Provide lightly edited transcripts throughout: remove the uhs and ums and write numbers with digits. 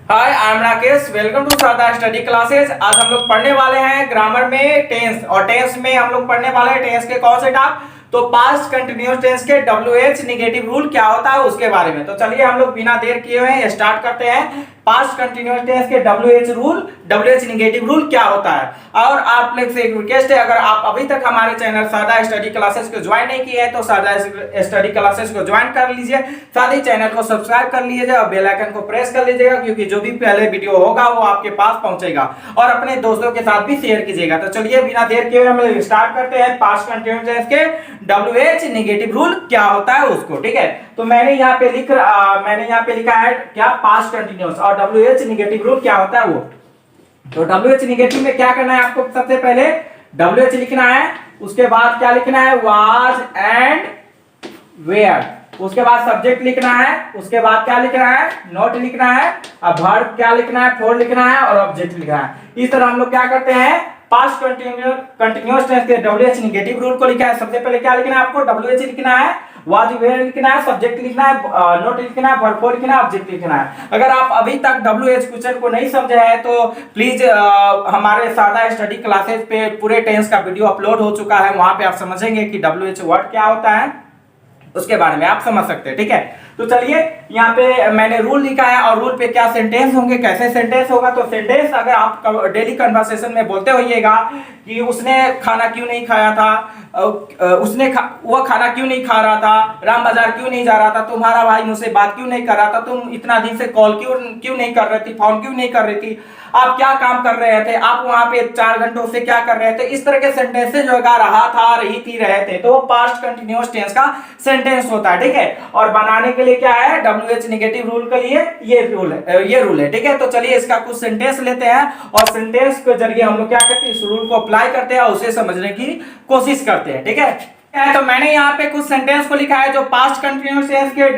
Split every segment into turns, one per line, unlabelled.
Hi, I am Rakesh. Welcome to Sharda study classes. आज हम लोग पढ़ने वाले हैं ग्रामर में टेंस, और टेंस में हम लोग पढ़ने वाले हैं टेंस के कौन से टॉप, तो पास्ट कंटिन्यूअस टेंस के WH नेगेटिव रूल क्या होता है उसके बारे में। तो चलिए हम लोग बिना देर किए हुए स्टार्ट करते हैं। पास्ट कंटिन्यूअस टेंस के WH नेगेटिव रूल क्या होता है। और आप लोग से एक रिक्वेस्ट है, अगर आप अभी तक हमारे चैनल शारदा स्टडी क्लासेस को ज्वाइन नहीं किए हैं तो शारदा स्टडी क्लासेस को ज्वाइन कर लीजिए, साथ ही चैनल को सब्सक्राइब कर लीजिएगा और बेल आइकन को प्रेस कर लीजिएगा, क्योंकि जो भी पहले वीडियो होगा वो आपके पास पहुंचेगा। और अपने दोस्तों के साथ भी शेयर कीजिएगा। तो चलिए बिना देर किए हम लोग स्टार्ट करते हैं पास्ट कंटिन्यूअस टेंस के WH नेगेटिव रूल क्या होता है उसको। ठीक है, तो मैंने यहाँ पे लिखा है क्या, पास्ट कंटिन्यूअस और WH नेगेटिव रूल क्या होता है वो। तो WH नेगेटिव में क्या करना है आपको, सबसे पहले WH लिखना है, उसके बाद क्या लिखना है, वाज एंड वेयर, उसके बाद सब्जेक्ट लिखना है, उसके बाद क्या लिखना है, नोट लिखना है, अब वर्ब क्या लिखना है, फॉर लिखना है और ऑब्जेक्ट लिखना है। इस तरह हम लोग क्या करते हैं, पास्ट कंटिन्यूअस टेंस के WH नेगेटिव रूल को लिखा है। सबसे पहले क्या लिखना है आपको, WH लिखना है, वाज वेयर लिखना है, सब्जेक्ट लिखना है, नोट लिखना है, वर्ब फॉर लिखना है, ऑब्जेक्ट लिखना है। अगर आप अभी तक WH क्वेश्चन को नहीं समझे हैं तो प्लीज हमारे शारदा स्टडी क्लासेस पे पूरे टेंस का वीडियो अपलोड हो चुका है, वहां पे आप समझेंगे कि WH वर्ड क्या होता है, उसके बारे में आप समझ सकते हैं। ठीक है, तो चलिए यहाँ पे मैंने रूल लिखा है, और रूल पे क्या सेंटेंस होंगे, कैसे सेंटेंस होगा। तो सेंटेंस अगर आप डेली कन्वर्सेशन में बोलते होइएगा कि उसने खाना क्यों नहीं खाया था, वो खाना क्यों नहीं खा रहा था, राम बाजार क्यों नहीं जा रहा था, तुम्हारा भाई मुझसे बात क्यों नहीं कर रहा था, तुम इतना दिन से कॉल क्यों नहीं कर रही थी, फोन क्यों नहीं कर रही थी, आप क्या काम कर रहे थे, आप वहां पे 4 घंटों से क्या कर रहे थे। इस तरह के सेंटेंसेस जो रहा था, रही थी, रहे थे, तो वो पास्ट कंटिन्यूअस टेंस का सेंटेंस होता है। ठीक है, और बनाने के लिए क्या है, WH नेगेटिव रूल के लिए ये रूल है। ठीक है, तो चलिए इसका कुछ सेंटेंस लेते हैं और सेंटेंस के जरिए हम लोग क्या करते हैं, इस रूल को अप्लाई करते हैं और उसे समझने की कोशिश करते हैं। ठीक है, तो मैंने यहाँ पे कुछ सेंटेंस को लिखा है जो पास्ट कंटिन्यूअस टेंस के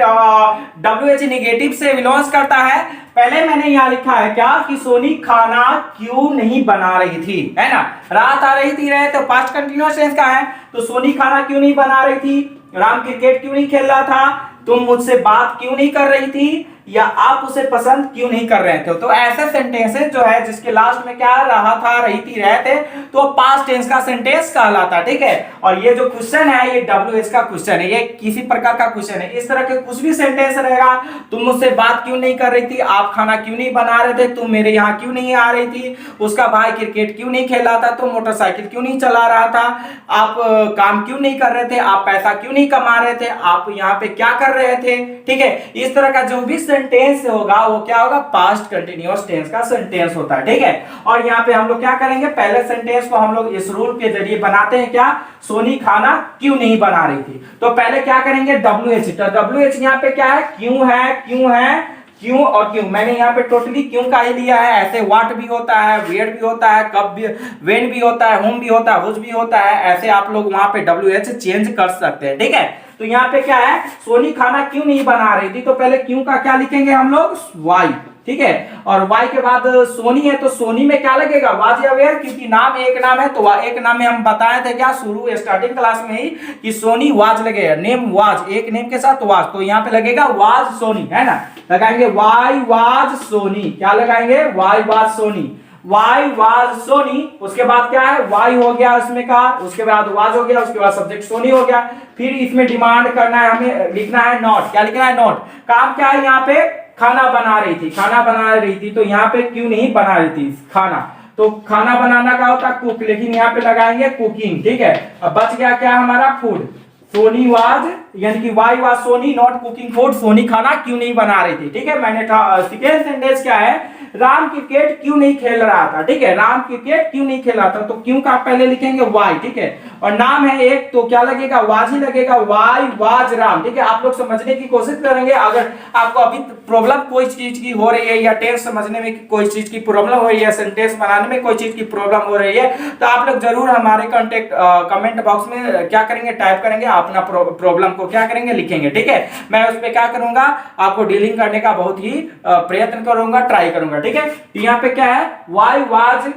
WH नेगेटिव से बिलोंग्स करता है। पहले मैंने यहाँ लिखा है क्या, कि सोनी खाना क्यों नहीं बना रही थी, है ना, रात आ रही थी, रहे तो पास्ट कंटिन्यूअस टेंस का है, तो सोनी खाना क्यों नहीं बना रही थी, राम क्रिकेट क्यों नहीं खेल रहा था, तुम मुझसे बात क्यों नहीं कर रही थी, या आप उसे पसंद क्यों नहीं कर रहे थे। तो ऐसे सेंटेंसेस जो है जिसके लास्ट में क्या रहा था, रही थी, रहे थे, तो पास्ट टेंस का सेंटेंस कहलाता है। ठीक है, और ये जो क्वेश्चन है ये WH का क्वेश्चन है, ये किसी प्रकार का क्वेश्चन है। इस तरह के कुछ भी सेंटेंस रहेगा, तुम मुझसे बात क्यों नहीं कर रही थी, आप खाना क्यों नहीं बना रहे थे, तुम मेरे यहाँ क्यों नहीं आ रही थी, उसका भाई क्रिकेट क्यों नहीं खेल रहा था, तुम मोटरसाइकिल क्यों नहीं चला रहा था, आप काम क्यों नहीं कर रहे थे, आप पैसा क्यों नहीं कमा रहे थे, आप यहाँ पे क्या कर रहे थे। ठीक है, इस तरह का जो भी सेंटेंस होगा वो क्या होगा, पास्ट कंटिन्यूअस टेंस का सेंटेंस होता है। ठीक है, और यहाँ पे हम लोग क्या करेंगे, पहले सेंटेंस को हम लोग इस रूल के जरिए बनाते हैं क्या, सोनी खाना क्यों नहीं बना रही थी। तो पहले क्या करेंगे, WH, तो WH यहाँ पे क्या है, क्यों है, क्यों है, क्यों और क्यों। मैंने यहाँ पे टोटली क्यों का ही लिया है, ऐसे व्हाट भी होता है, वेयर भी होता है, कब भी, व्हेन भी होता है, हुम भी होता है, व्हिच भी होता है, ऐसे आप लोग वहां पे WH चेंज कर सकते हैं। ठीक है, तो यहाँ पे क्या है, सोनी खाना क्यों नहीं बना रही थी, तो पहले क्यों का क्या लिखेंगे हम लोग, वाई। ठीक है, और वाई के बाद सोनी है, तो सोनी में क्या लगेगा, वाज या वेयर, क्योंकि नाम एक नाम है, तो एक नाम में हम बताए थे क्या शुरू स्टार्टिंग क्लास में ही कि सोनी वाज लगेगा, नेम वाज, एक नेम के साथ वाज, तो यहाँ पे लगेगा वाज सोनी, है ना, लगाएंगे वाई वाज सोनी, क्या लगाएंगे, why was Soni, why was Soni. उसके बाद क्या है, वाई हो गया उसमें का, उसके बाद वाज हो गया, उसके बाद सब्जेक्ट सोनी हो गया। फिर इसमें डिमांड करना है, हमें लिखना है नॉट, क्या लिखना है, नॉट। काम क्या है, यहाँ पे खाना बना रही थी, खाना बना रही थी, तो यहाँ पे क्यों नहीं बना रही थी खाना, तो खाना बनाना का होता कुक, लेकिन यहाँ पे लगाएंगे कुकिंग। ठीक है, अब बच गया क्या हमारा, फूड, सोनी वाज, यानी कि why was Soni not cooking food, Soni खाना क्यों नहीं बना रही थी। ठीक है, मैंने सेकेंड सेंटेंस क्या है, राम क्रिकेट क्यों नहीं खेल रहा था। ठीक है, राम क्रिकेट क्यों नहीं खेल रहा था, तो क्यों का पहले लिखेंगे वाई। ठीक है, और नाम है एक, तो क्या लगेगा, वाज ही लगेगा, वाई वाज राम। ठीक है, आप लोग समझने की कोशिश करेंगे। अगर आपको अभी प्रॉब्लम कोई चीज की हो रही है, या टेंस समझने में कोई चीज की प्रॉब्लम हो रही है, सेंटेंस बनाने में कोई चीज की प्रॉब्लम हो रही है, तो आप लोग जरूर हमारे कमेंट बॉक्स में क्या करेंगे, टाइप करेंगे, अपना प्रॉब्लम को क्या करेंगे, लिखेंगे। ठीक है, मैं उस पर क्या करूंगा, आपको डीलिंग करने का बहुत ही प्रयत्न करूंगा, ट्राई करूंगा। ठीक है, यहाँ पे क्या है, why was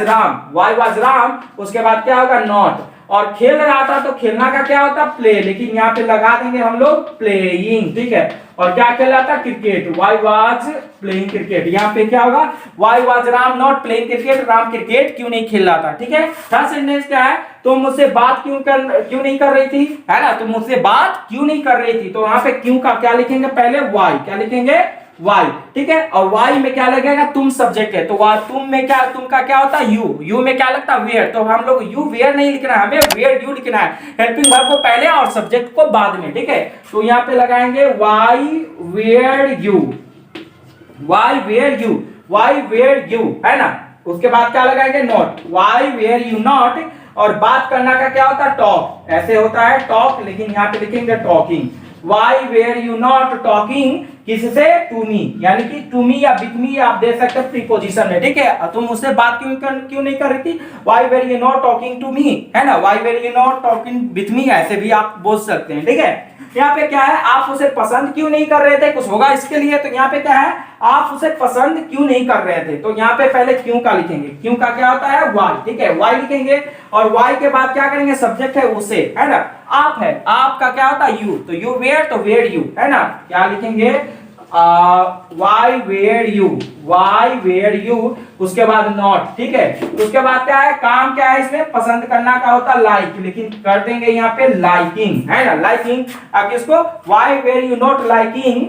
Ram, why was Ram, उसके बाद क्या होगा, नॉट, और खेल रहा था तो खेलना का क्या होता प्ले, लेकिन यहाँ पे लगा देंगे हम लोग प्लेइंग, ठीक है। और क्या खेल रहा था cricket, why was playing cricket. यहाँ पे क्या होगा, why was Ram not playing cricket, Ram cricket क्यों नहीं खेल रहा था, ठीक है। थर्ड सेंटेंस क्या है, तुम मुझसे बात क्यों नहीं कर रही थी, है ना, तुम मुझसे बात क्यों नहीं कर रही थी। तो यहाँ पे क्यों का क्या लिखेंगे, पहले वाई, क्या लिखेंगे वाई, ठीक है। और वाई में क्या लगेगा, तुम सब्जेक्ट है, तो तुम में क्या, तुम का क्या होता है यू में क्या लगता है वेयर, तो हम लोग यू वेयर नहीं लिखना है, हमें वेयर यू लिखना है, हेल्पिंग वर्ब को पहले और सब्जेक्ट को बाद में, ठीक है। तो यहाँ पे लगाएंगे why were you, why were you, why were you, है ना। उसके बाद क्या लगाएंगे not, why were you not. और बात करना का क्या होता है टॉक, ऐसे होता है टॉक, लेकिन यहाँ पे लिखेंगे talking, why were you not talking किससे, टू मी, यानी कि टू मी या विथ मी आप दे सकते हैं प्रीपोजिशन में, ठीक है। तुम मुझसे बात क्यों नहीं कर रही थी, why were you not talking to me, है ना, why were you not talking with me, ऐसे भी आप बोल सकते हैं, ठीक है। यहाँ पे क्या है, आप उसे पसंद क्यों नहीं कर रहे थे, कुछ होगा इसके लिए, तो यहाँ पे क्या है, आप उसे पसंद क्यों नहीं कर रहे थे, तो यहाँ पे पहले क्यों का लिखेंगे, क्यों का क्या होता है वाई, ठीक है, वाई लिखेंगे। और वाई के बाद क्या करेंगे, सब्जेक्ट है उसे, है ना, आप है, आपका क्या होता है यू, तो यू वेयर, तो वेयर यू, है ना, क्या लिखेंगे why were you, why were you. उसके बाद नॉट, ठीक है। उसके बाद क्या है, काम क्या है इसमें, पसंद करना का होता लाइक, लेकिन कर देंगे यहाँ पे लाइकिंग, है ना, लाइकिंग। अब किसको, why were you not liking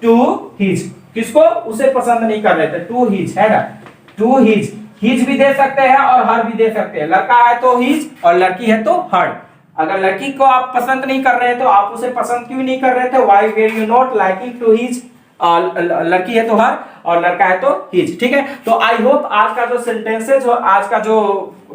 to his, किसको, उसे पसंद नहीं कर रहे थे, टू हिज, है ना, टू हिज, हिज भी दे सकते हैं और हर भी दे सकते हैं, लड़का है तो हिज और लड़की है तो हर। अगर लड़की को आप पसंद नहीं कर रहे तो आप उसे पसंद क्यों नहीं कर रहे थे, why were you not liking to his, लड़की है तो हर और लड़का है तो हिज, ठीक है। तो आई होप आज का जो सेंटेंसेज हो, आज का जो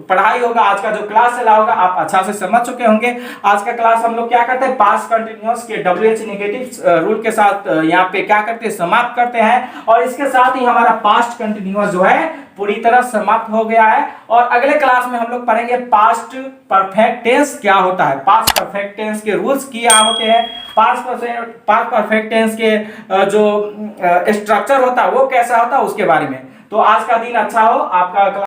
पढ़ाई होगा, आज का जो क्लास चला होगा, आप अच्छा से समझ चुके होंगे। आज का क्लास हम लोग क्या करते हैं, पास्ट कंटिन्यूअस के WH नेगेटिव रूल के साथ यहाँ पे क्या करते हैं, समाप्त करते हैं। और इसके साथ ही हमारा पास्ट कंटिन्यूअस जो है पूरी तरह समाप्त हो गया है। और अगले क्लास में हम लोग पढ़ेंगे पास्ट परफेक्ट टेंस क्या होता है, पास्ट परफेक्ट टेंस के रूल्स क्या होते हैं, पास्ट परफेक्ट टेंस के जो स्ट्रक्चर होता है वो कैसा होता है उसके बारे में। तो आज का दिन अच्छा हो आपका।